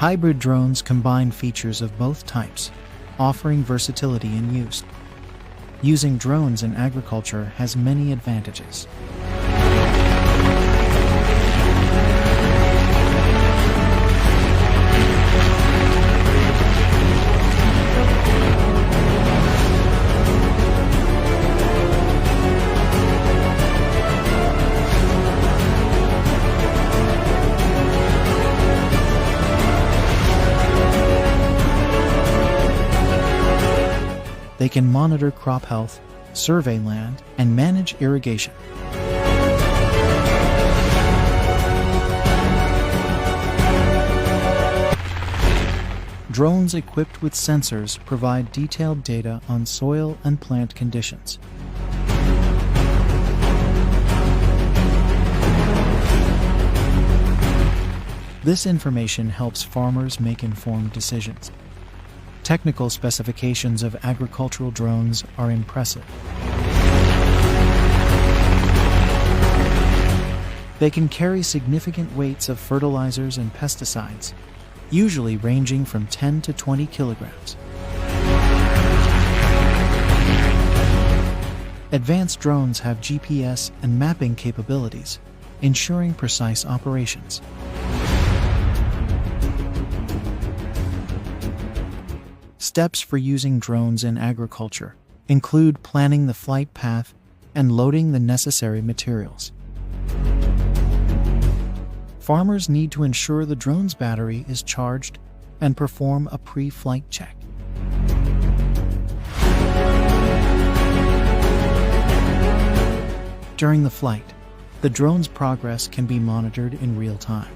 Hybrid drones combine features of both types, offering versatility in use. Using drones in agriculture has many advantages. They can monitor crop health, survey land, and manage irrigation. Drones equipped with sensors provide detailed data on soil and plant conditions. This information helps farmers make informed decisions. Technical specifications of agricultural drones are impressive. They can carry significant weights of fertilizers and pesticides, usually ranging from 10 to 20 kilograms. Advanced drones have GPS and mapping capabilities, ensuring precise operations. Steps for using drones in agriculture include planning the flight path and loading the necessary materials. Farmers need to ensure the drone's battery is charged and perform a pre-flight check. During the flight, the drone's progress can be monitored in real time.